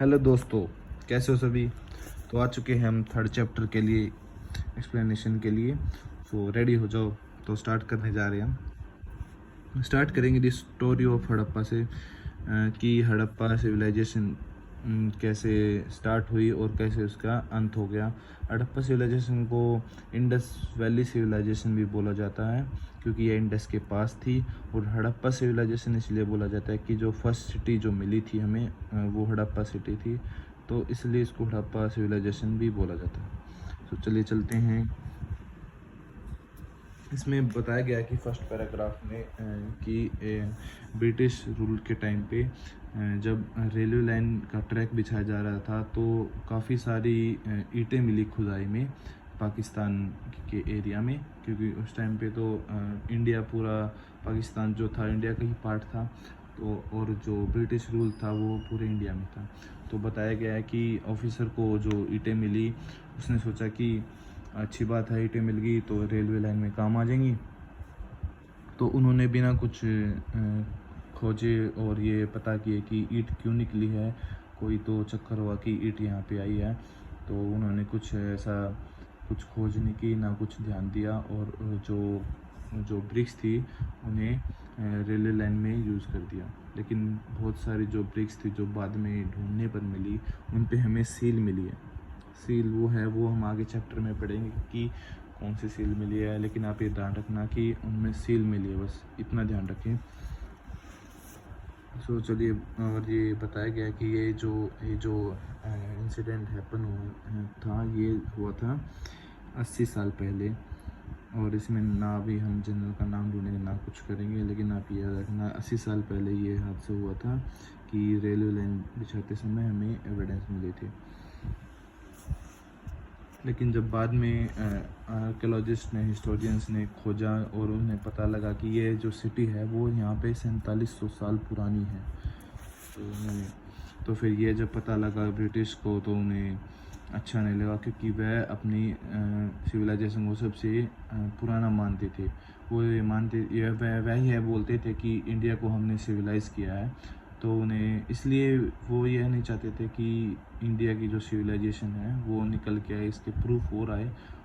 Hello दोस्तों, कैसे हो सभी। तो आ चुके हैं हम थर्ड चैप्टर के लिए एक्सप्लेनेशन के लिए। सो रेडी हो जाओ, तो स्टार्ट करने जा रहे हैं हम। स्टार्ट करेंगे दी स्टोरी ऑफ हड़प्पा से, कि हड़प्पा सिविलाइजेशन कैसे स्टार्ट हुई और कैसे उसका अंत हो गया। हड़प्पा सिविलाइजेशन को इंडस वैली सिविलाइजेशन भी बोला जाता है, क्योंकि ये इंडस के पास थी। और हड़प्पा सिविलाइजेशन इसलिए बोला जाता है कि जो फर्स्ट सिटी जो मिली थी हमें, वो हड़प्पा सिटी थी, तो इसलिए इसको हड़प्पा सिविलाइजेशन भी बोला जाता है। तो चलिए चलते हैं। इसमें बताया गया है कि फर्स्ट पैराग्राफ में कि ब्रिटिश रूल के टाइम पे जब रेलवे लाइन का ट्रैक बिछाया जा रहा था, तो काफ़ी सारी ईंटें मिली खुदाई में पाकिस्तान के एरिया में, क्योंकि उस टाइम पे तो इंडिया पूरा, पाकिस्तान जो था इंडिया का ही पार्ट था, तो और जो ब्रिटिश रूल था वो पूरे इंडिया में था। तो बताया गया है कि ऑफिसर को जो ईंटें मिली, उसने सोचा कि अच्छी बात है, ईंटें मिल गई तो रेलवे लाइन में काम आ जाएंगी। तो उन्होंने बिना कुछ खोजे और ये पता किए कि ईंट क्यों निकली है, कोई तो चक्कर हुआ कि ईंट यहाँ पे आई है, तो उन्होंने कुछ ऐसा कुछ खोज नहीं की, ना कुछ ध्यान दिया, और जो जो ब्रिक्स थी उन्हें रेलवे लाइन में यूज़ कर दिया। लेकिन बहुत सारी जो ब्रिक्स थी जो बाद में ढूंढने पर मिली, उन पे हमें सील मिली है। सील वो है, वो हम आगे चैप्टर में पढ़ेंगे कि कौन सी सील मिली है, लेकिन आप ये ध्यान रखना कि उनमें सील मिली है, बस इतना ध्यान रखें। सो चलिए, और ये बताया गया कि ये जो इंसिडेंट हैपन हुआ था, ये हुआ था 80 साल पहले। और इसमें ना भी हम जनरल का नाम ढूंढेंगे ना कुछ करेंगे, लेकिन आप याद रखना 80 साल पहले ये हादसा हुआ था कि रेलवे लाइन बिछाते समय हमें एविडेंस मिली थी। लेकिन जब बाद में आर्कियोलॉजिस्ट ने, हिस्टोरियंस ने खोजा और उन्हें पता लगा कि ये जो सिटी है वो यहाँ पे 4700 साल पुरानी है, तो फिर ये जब पता लगा ब्रिटिश को, तो उन्हें अच्छा नहीं लगा, क्योंकि वह अपनी सिविलाइजेशन को सबसे पुराना मानते थे। वो ये मानते, ये वह ही है बोलते थे कि इंडिया को हमने सिविलाइज़ किया है। तो उन्हें इसलिए वो यह नहीं चाहते थे कि इंडिया की जो सिविलाइजेशन है वो निकल के आए, इसके प्रूफ और आए।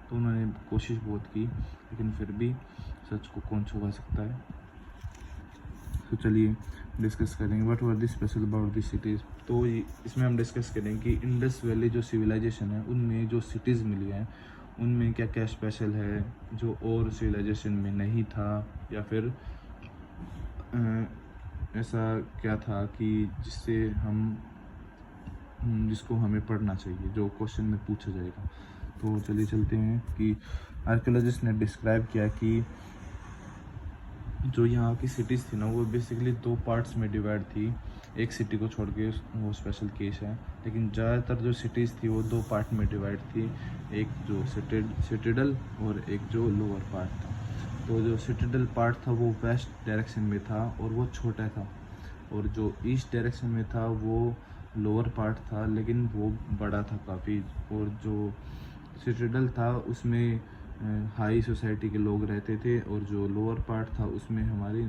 तो उन्होंने कोशिश बहुत की, लेकिन फिर भी सच को कौन छुपा सकता है। तो चलिए डिस्कस करेंगे what were this special about this cities. तो इसमें हम डिस्कस करेंगे कि इंडस वैली जो सिविलाइजेशन है उनमें जो सिटीज़ मिली हैं उनमें क्या क्या स्पेशल है जो और सिविलाइजेशन में नहीं था, या फिर ऐसा क्या था कि जिससे जिसको हमें पढ़ना चाहिए, जो क्वेश्चन में पूछा जाएगा। तो चलिए चलते हैं कि आर्कियोलॉजिस्ट ने डिस्क्राइब किया कि जो यहाँ की सिटीज़ थी ना, वो बेसिकली 2 पार्ट्स में डिवाइड थी। एक सिटी को छोड़ के वो स्पेशल केस है, लेकिन ज़्यादातर जो सिटीज़ थी वो 2 पार्ट में डिवाइड थी। एक जो सिटिडल और एक जो लोअर पार्ट था। तो जो सिटिडल पार्ट था वो वेस्ट डायरेक्शन में था और वो छोटा था, और जो ईस्ट डायरेक्शन में था वो लोअर पार्ट था, लेकिन वो बड़ा था काफ़ी। और जो सिटिडल था उसमें हाई सोसाइटी के लोग रहते थे, और जो लोअर पार्ट था उसमें हमारी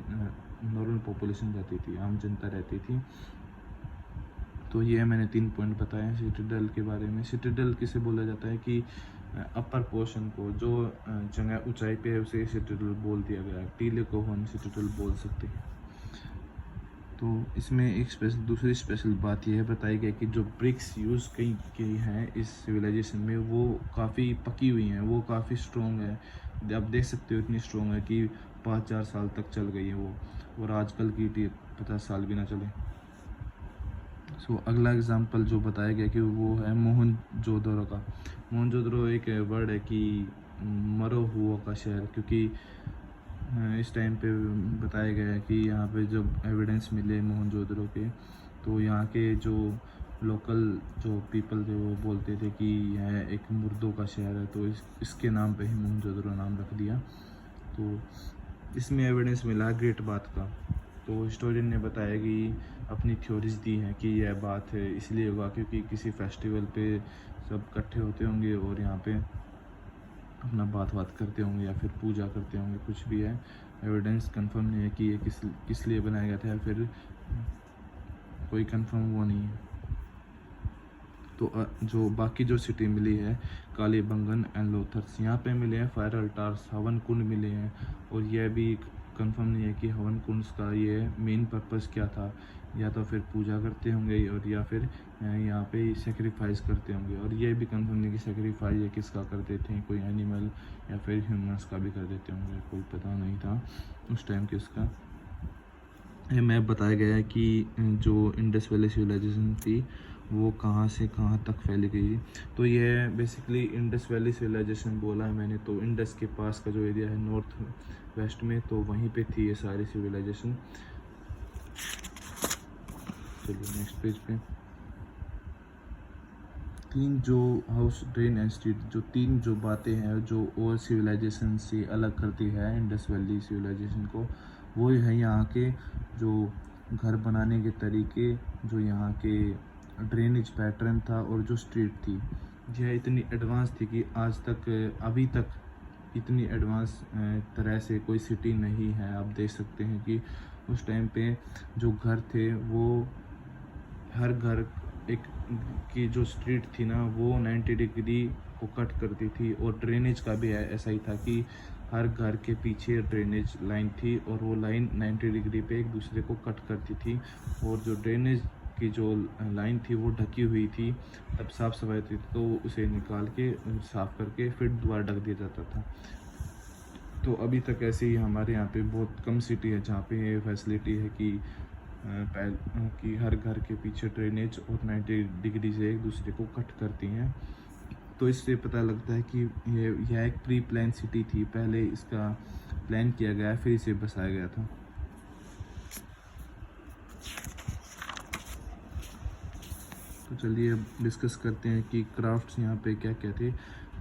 नॉर्मल पॉपुलेशन रहती थी, आम जनता रहती थी। तो ये मैंने 3 पॉइंट बताए हैं सिटिडल के बारे में। सिटिडल किसे बोला जाता है कि अपर पोर्शन को, जो जगह ऊंचाई पे है उसे सिटिडल बोल दिया गया है। टीले को हम सिटिडल बोल सकते हैं। तो इसमें एक दूसरी स्पेशल बात यह बताई गई कि जो ब्रिक्स यूज़ की हैं इस सिविलाइजेशन में, वो काफ़ी पकी हुई हैं, वो काफ़ी स्ट्रॉन्ग है। आप देख सकते हो इतनी स्ट्रॉन्ग है कि 5000 साल तक चल गई है वो, और आजकल की 50 साल भी ना चले। सो अगला एग्जांपल जो बताया गया कि वो है मोहनजोदड़ो का। मोहनजोदड़ो एक वर्ड है कि मरो हुआ का शहर, क्योंकि इस टाइम पे बताया गया है कि यहाँ पे जब एविडेंस मिले मोहनजोदड़ो के, तो यहाँ के जो लोकल जो पीपल थे वो बोलते थे कि यह एक मुर्दों का शहर है, तो इसके नाम पे ही मोहनजोदड़ो नाम रख दिया। तो इसमें एविडेंस मिला ग्रेट बात का। तो हिस्टोरियन ने बताया कि अपनी थ्योरीज दी हैं कि यह बात है इसलिए हुआ क्योंकि किसी फेस्टिवल पे सब इकट्ठे होते होंगे और यहाँ पे अपना बात करते होंगे या फिर पूजा करते होंगे, कुछ भी है। एविडेंस कंफर्म नहीं है कि ये किस लिए बनाया गया था, या फिर कोई कंफर्म वो नहीं है। तो जो बाकी जो सिटी मिली है कालीबंगन एंड लोथर्स यहाँ पे मिले हैं फायर अल्टार्स, हवन कुंड मिले हैं। और यह भी कंफर्म नहीं है कि हवन कुंड का ये मेन पर्पस क्या था, या तो फिर पूजा करते होंगे और या फिर यहाँ पे सेक्रीफाइस करते होंगे। और ये भी कंफर्म नहीं कि सेक्रीफाइस ये किसका करते थे, कोई एनिमल या फिर ह्यूमंस का भी कर देते होंगे, कोई पता नहीं था उस टाइम किसका। ये मैप बताया गया है कि जो इंडस वैली सिविलाइजेशन थी वो कहाँ से कहाँ तक फैली गई। तो ये बेसिकली इंडस वैली सिविलाइजेशन बोला है मैंने, तो इंडस के पास का जो एरिया है नॉर्थ वेस्ट में, तो वहीं पे थी ये सारी सिविलाइजेशन। चलिए नेक्स्ट पेज पे। तीन जो हाउस, ड्रेन एंड स्ट्रीट, जो तीन जो बातें हैं जो और सिविलाइजेशन से अलग करती है इंडस वैली सिविलाइजेशन को, वो है यहाँ के जो घर बनाने के तरीके, जो यहाँ के ड्रेनेज पैटर्न था और जो स्ट्रीट थी। यह इतनी एडवांस थी कि आज तक अभी तक इतनी एडवांस तरह से कोई सिटी नहीं है। आप देख सकते हैं कि उस टाइम पे जो घर थे वो हर घर एक की जो स्ट्रीट थी ना वो 90 डिग्री को कट करती थी। और ड्रेनेज का भी ऐसा ही था कि हर घर के पीछे ड्रेनेज लाइन थी और वो लाइन 90 डिग्री पे एक दूसरे को कट करती थी। और जो ड्रेनेज की जो लाइन थी वो ढकी हुई थी, तब साफ़ सफाई थी तो उसे निकाल के साफ़ करके फिर दोबारा ढक दिया जाता था। तो अभी तक ऐसे ही हमारे यहाँ पे बहुत कम सिटी है जहाँ पे ये फैसिलिटी है कि हर घर के पीछे ड्रेनेज और 90 डिग्री से एक दूसरे को कट करती हैं। तो इससे पता लगता है कि यह एक प्री प्लान सिटी थी, पहले इसका प्लान किया गया फिर इसे बसाया गया था। तो चलिए अब डिस्कस करते हैं कि क्राफ्ट्स यहाँ पे क्या क्या थे।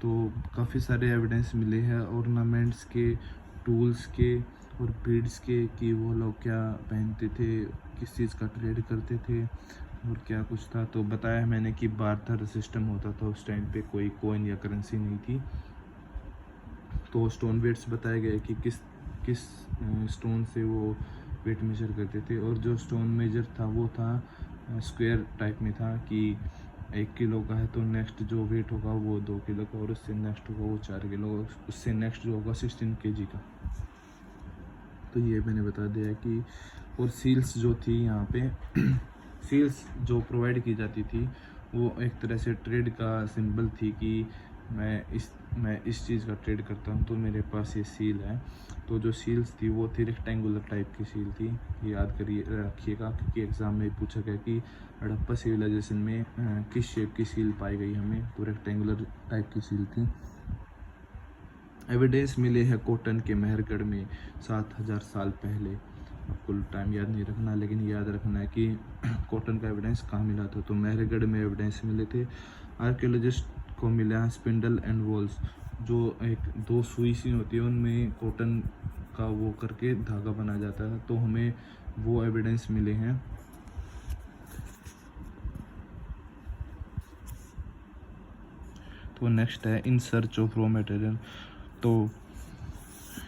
तो काफ़ी सारे एविडेंस मिले हैं ऑर्नामेंट्स के, टूल्स के और बीड्स के, कि वो लोग क्या पहनते थे, किस चीज़ का ट्रेड करते थे और क्या कुछ था। तो बताया मैंने कि बार्टर सिस्टम होता था उस टाइम पे, कोई कॉइन या करेंसी नहीं थी। तो स्टोन वेट्स बताया गया कि किस किस स्टोन से वो वेट मेजर करते थे। और जो स्टोन मेजर था वो था स्क्वायर टाइप में था कि 1 किलो का है तो नेक्स्ट जो वेट होगा वो 2 किलो का, और उससे नेक्स्ट होगा वो 4 किलो, उससे नेक्स्ट जो होगा 16 kg का। तो ये मैंने बता दिया कि और सील्स जो थी यहाँ पे सील्स जो प्रोवाइड की जाती थी वो एक तरह से ट्रेड का सिंबल थी कि मैं इस चीज़ का ट्रेड करता हूँ तो मेरे पास ये सील है। तो जो सील्स थी वो थी रेक्टेंगुलर टाइप की सील थी, याद करिए रखिएगा क्योंकि एग्ज़ाम में पूछा गया कि हड़प्पा सिविलाइजेशन में किस शेप की सील पाई गई हमें, तो रेक्टेंगुलर टाइप की सील थी। एविडेंस मिले हैं कॉटन के मेहरगढ़ में 7000 साल पहले। आपको टाइम याद नहीं रखना लेकिन याद रखना है कि कॉटन का एविडेंस कहाँ मिला था, तो मेहरगढ़ में एविडेंस मिले थे। आर्कियोलॉजिस्ट को मिला स्पिंडल एंड वॉल्स, जो एक 2 सुई सी होती है उनमें कॉटन का वो करके धागा बना जाता है, तो हमें वो एविडेंस मिले हैं। तो नेक्स्ट है in search of raw material. तो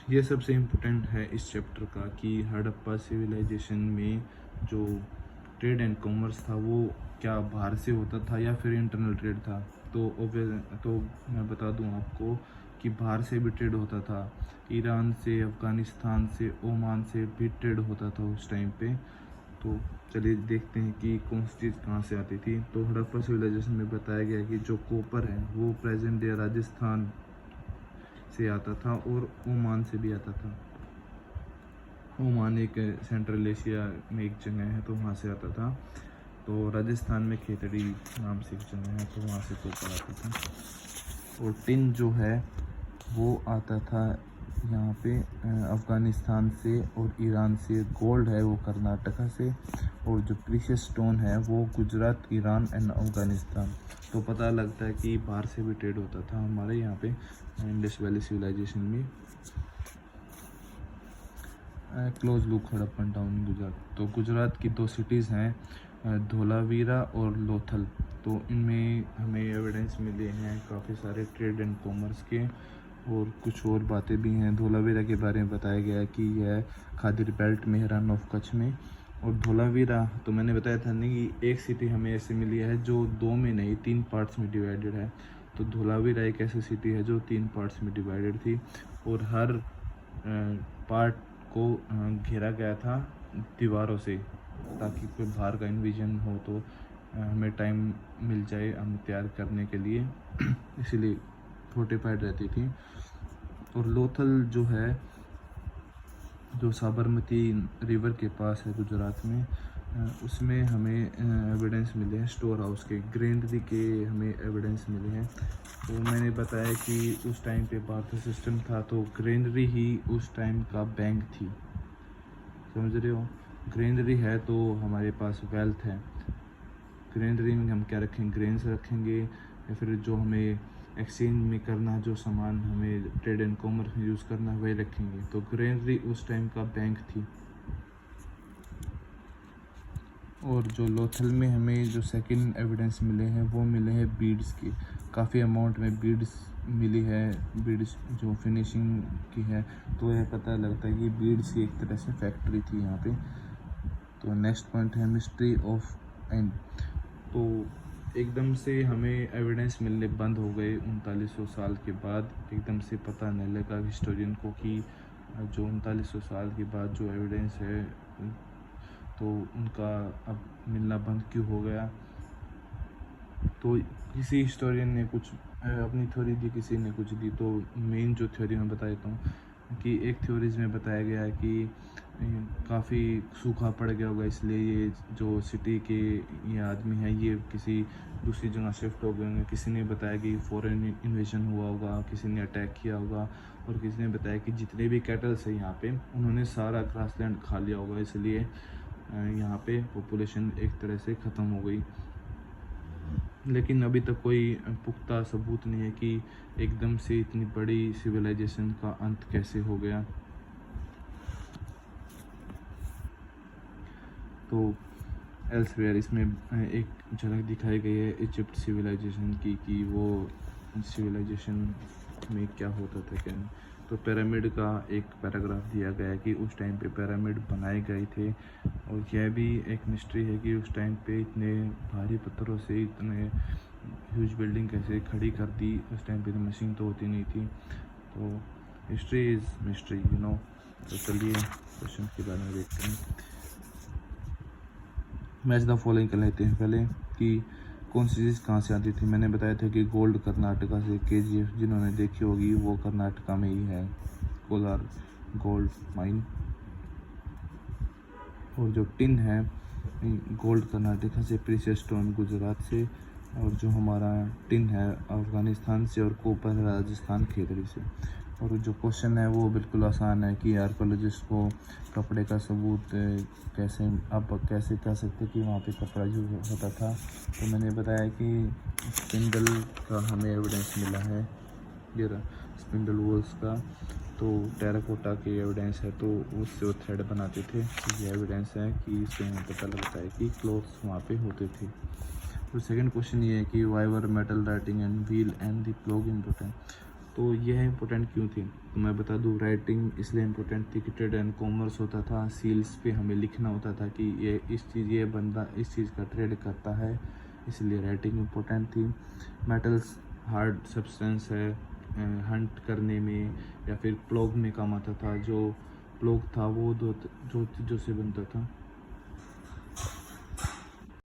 ये सबसे इम्पोर्टेंट है इस चैप्टर का कि हड़प्पा सिविलाइजेशन में जो ट्रेड एंड कॉमर्स था वो क्या बाहर से होता था या फिर इंटरनल ट्रेड था। तो मैं बता दूं आपको कि बाहर से भी ट्रेड होता था, ईरान से, अफ़गानिस्तान से, ओमान से भी ट्रेड होता था उस टाइम पे। तो चलिए देखते हैं कि कौन सी चीज़ कहाँ से आती थी। तो हड़प्पा सिविलाइजेशन में बताया गया कि जो कॉपर है वो प्रेजेंट डे राजस्थान से आता था और ओमान से भी आता था। ओमान एक सेंट्रल एशिया में एक जगह है तो वहाँ से आता था। तो राजस्थान में खेतड़ी नाम से एक जगह है तो वहाँ से कॉपर आता था। और टिन जो है वो आता था यहाँ पे अफ़गानिस्तान से और ईरान से। गोल्ड है वो कर्नाटका से, और जो प्रीशियस स्टोन है वो गुजरात, ईरान एंड अफ़गानिस्तान। तो पता लगता है कि बाहर से भी ट्रेड होता था हमारे यहाँ पे इंडस वैली सिविलाइजेशन में। Close look Harappan town Gujarat. तो गुजरात की 2 सिटीज़ हैं धोलावीरा और लोथल। तो इनमें हमें एविडेंस मिले हैं काफ़ी सारे ट्रेड एंड कॉमर्स के, और कुछ और बातें भी हैं। धोलावीरा के बारे में बताया गया है कि यह खादिर बेल्ट में है, रन ऑफ कच्छ में। और धोलावीरा तो मैंने बताया था नहीं कि एक सिटी हमें ऐसे मिली है जो 2 में नहीं 3 पार्ट्स में डिवाइडेड है। तो धोलावीरा एक ऐसी सिटी है जो 3 पार्ट्स में डिवाइडेड थी और हर पार्ट को घेरा गया था दीवारों से, ताकि कोई बाहर का इन्विजन हो तो हमें टाइम मिल जाए हम तैयार करने के लिए इसीलिए फोर्टिफाइड रहती थी। और लोथल जो है, जो साबरमती रिवर के पास है गुजरात में, उसमें हमें एविडेंस मिले हैं स्टोर हाउस के, ग्रेनरी के हमें एविडेंस मिले हैं। तो मैंने बताया कि उस टाइम पे बार्टर सिस्टम था, तो ग्रेनरी ही उस टाइम का बैंक थी, समझ रहे हो। ग्रेनरी है तो हमारे पास वेल्थ है। ग्रेनरी में हम क्या रखेंगे, ग्रेन्स रखेंगे या फिर जो हमें एक्सचेंज में करना, जो सामान हमें ट्रेड एंड कॉमर्स में यूज़ करना वही रखेंगे। तो ग्रेनरी उस टाइम का बैंक थी। और जो लोथल में हमें जो सेकंड एविडेंस मिले हैं वो मिले हैं बीड्स की, काफ़ी अमाउंट में बीड्स मिली है, बीड्स जो फिनिशिंग की है। तो यह पता लगता है कि बीड्स की एक तरह से फैक्ट्री थी यहाँ पे। तो नेक्स्ट पॉइंट है मिस्ट्री ऑफ एंड। तो एकदम से हमें एविडेंस मिलने बंद हो गए 3900 साल के बाद। एकदम से पता नहीं लगा हिस्टोरियन को कि जो 3900 साल के बाद जो एविडेंस है तो उनका अब मिलना बंद क्यों हो गया। तो किसी हिस्टोरियन ने कुछ अपनी थ्योरी दी, किसी ने कुछ दी। तो मेन जो थ्योरी मैं बता देता हूँ कि एक थ्योरीज में बताया गया है कि काफ़ी सूखा पड़ गया होगा, इसलिए ये जो सिटी के ये आदमी हैं ये किसी दूसरी जगह शिफ्ट हो गए होंगे। किसी ने बताया कि फॉरेन इन्वेजन हुआ होगा, किसी ने अटैक किया होगा, और किसी ने बताया कि जितने भी कैटल्स हैं यहाँ पे उन्होंने सारा ग्रासलैंड खा लिया होगा, इसलिए यहाँ पे पॉपुलेशन एक तरह से ख़त्म हो गई। लेकिन अभी तक कोई पुख्ता सबूत नहीं है कि एकदम से इतनी बड़ी सिविलाइजेशन का अंत कैसे हो गया। तो एल्सवेयर इसमें एक झलक दिखाई गई है इजिप्ट सिविलाइजेशन की, कि वो सिविलाइजेशन में क्या होता था क्या नहीं। तो पिरामिड का एक पैराग्राफ दिया गया है कि उस टाइम पे पिरामिड बनाए गए थे, और यह भी एक मिस्ट्री है कि उस टाइम पे इतने भारी पत्थरों से इतने ह्यूज बिल्डिंग कैसे खड़ी कर दी। उस टाइम पे तो मशीन तो होती नहीं थी। तो history is mystery, you know. तो चलिए क्वेश्चन के बारे में देखते हैं। मैच द फॉलोइंग कर लेते हैं पहले कि कौन सी चीज़ कहाँ से आती थी। मैंने बताया था कि गोल्ड कर्नाटका से, KGF जिन्होंने देखी होगी वो कर्नाटका में ही है, कोलार गोल्ड माइन। और जो टिन है गोल्ड कर्नाटका से, प्रीशियस स्टोन गुजरात से, और जो हमारा टिन है अफ़गानिस्तान से, और कॉपर राजस्थान खेतरी से। और जो क्वेश्चन है वो बिल्कुल आसान है कि आर्कोलॉजिस्ट को कपड़े का सबूत कैसे आप कैसे कह सकते कि वहाँ पे कपड़ा यूज होता था। तो मैंने बताया कि स्पिंडल का हमें एविडेंस मिला है, ये स्पिंडल वॉल्स का। तो टेराकोटा की एविडेंस है, तो उससे वो थ्रेड बनाते थे। तो ये एविडेंस है कि इससे हमें पता लगता है कि क्लोथ्स वहाँ पे होते थे। तो सेकंड क्वेश्चन ये है कि why were metal writing and wheel and the plough important. तो यह इम्पोर्टेंट क्यों थी, तो मैं बता दूँ। राइटिंग इसलिए इम्पोर्टेंट थी कि ट्रेड एंड कॉमर्स होता था, सील्स पे हमें लिखना होता था कि ये इस चीज़, ये बंदा इस चीज़ का ट्रेड करता है, इसलिए राइटिंग इम्पोर्टेंट थी। मेटल्स हार्ड सब्सटेंस है, हंट करने में या फिर प्लॉग में काम आता था। जो प्लॉग था वो दो जो चीज़ों से बनता था,